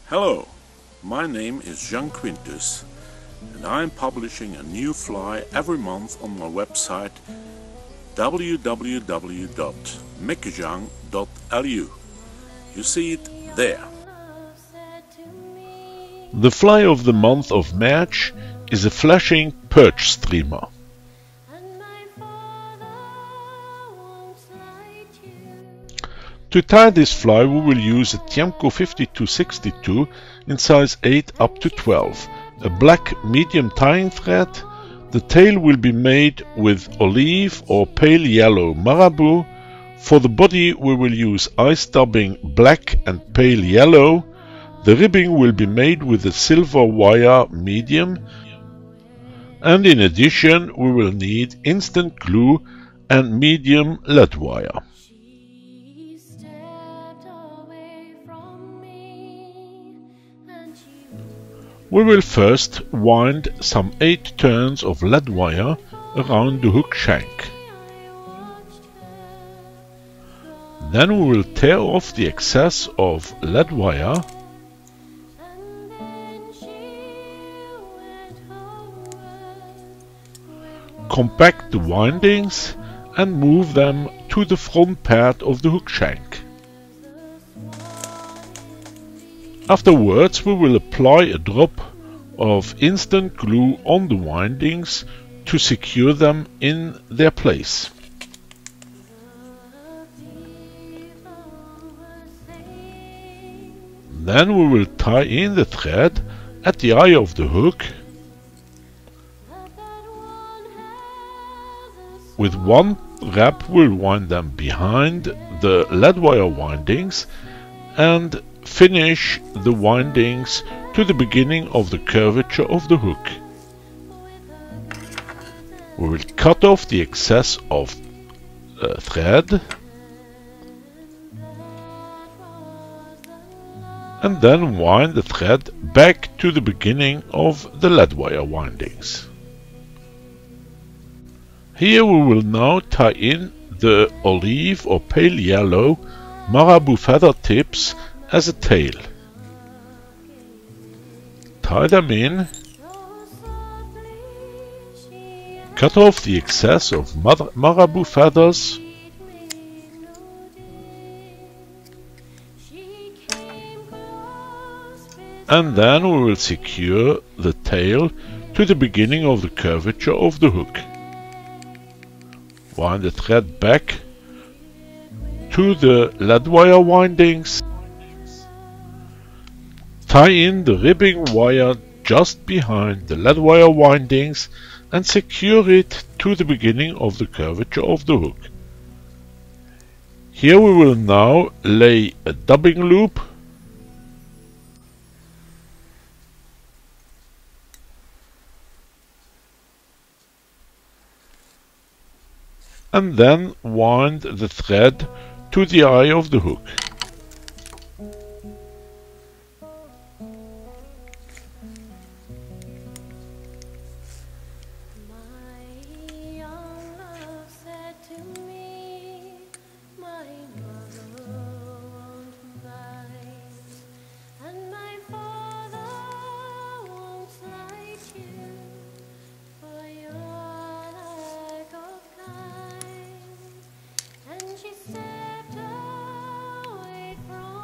Hello, my name is Jean Quintus and I am publishing a new fly every month on my website www.meckejang.lu. You see it there. The fly of the month of March is a flashing perch streamer. To tie this fly we will use a Tiemco 5262 in size 8 up to 12, a black medium tying thread. The tail will be made with olive or pale yellow marabou. For the body we will use ice dubbing black and pale yellow. The ribbing will be made with a silver wire medium, and in addition we will need instant glue and medium lead wire. We will first wind some 8 turns of lead wire around the hook shank. Then we will tear off the excess of lead wire compact the windings and move them to the front part of the hook shank. Afterwards we will apply a drop of instant glue on the windings to secure them in their place. Then we will tie in the thread at the eye of the hook. With one wrap we'll wind them behind the lead wire windings and finish the windings to the beginning of the curvature of the hook. We will cut off the excess of thread and then wind the thread back to the beginning of the lead wire windings. Here we will now tie in the olive or pale yellow marabou feather tips as a tail. Tie them in, cut off the excess of marabou feathers, and then we will secure the tail to the beginning of the curvature of the hook. Wind the thread back to the lead wire windings. Tie in the ribbing wire just behind the lead wire windings and secure it to the beginning of the curvature of the hook. Here we will now lay a dubbing loop and then wind the thread to the eye of the hook.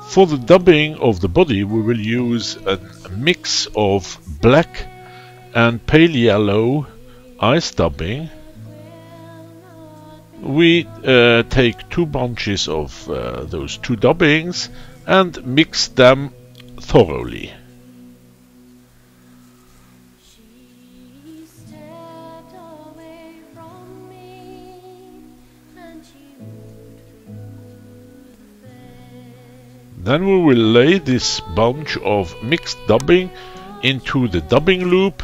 For the dubbing of the body we will use a mix of black and pale yellow ice dubbing. We take 2 bunches of those 2 dubbings and mix them thoroughly. Then we will lay this bunch of mixed dubbing into the dubbing loop .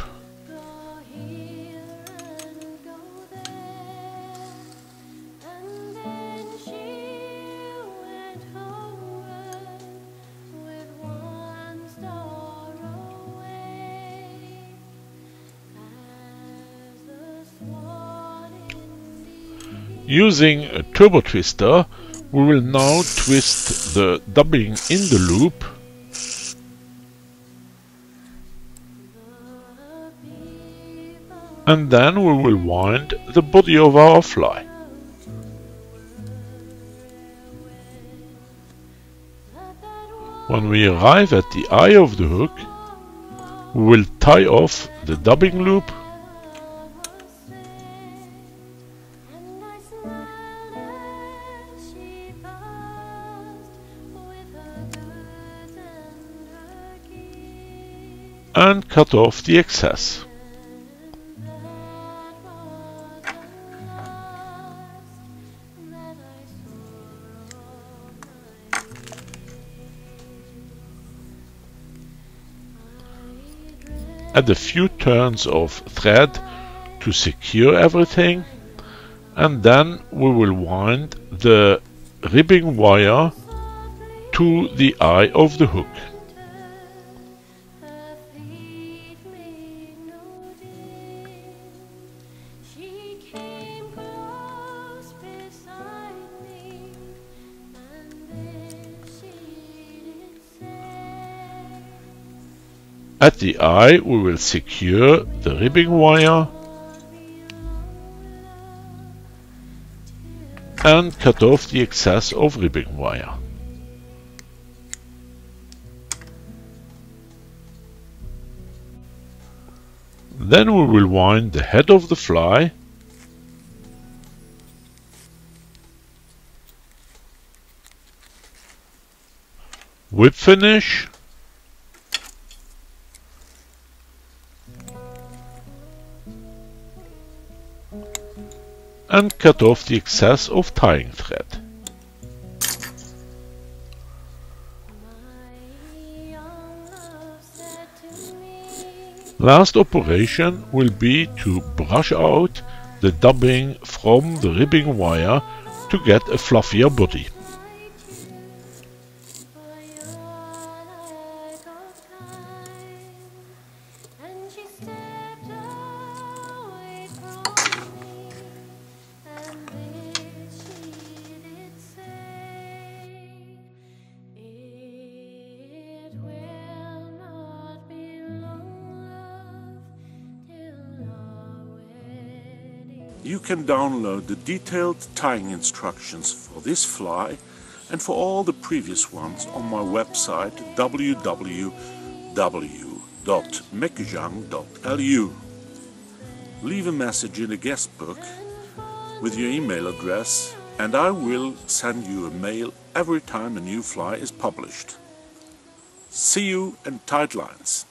Using a turbo twister, we will now twist the dubbing in the loop and then we will wind the body of our fly. When we arrive at the eye of the hook, we will tie off the dubbing loop and cut off the excess. Add a few turns of thread to secure everything, and then we will wind the ribbing wire to the eye of the hook. At the eye we will secure the ribbing wire and cut off the excess of ribbing wire. Then we will wind the head of the fly whip finish and cut off the excess of tying thread. Last operation will be to brush out the dubbing from the ribbing wire to get a fluffier body. You can download the detailed tying instructions for this fly and for all the previous ones on my website www.meckejang.lu. Leave a message in the guest book with your email address and I will send you a mail every time a new fly is published. See you in tight lines.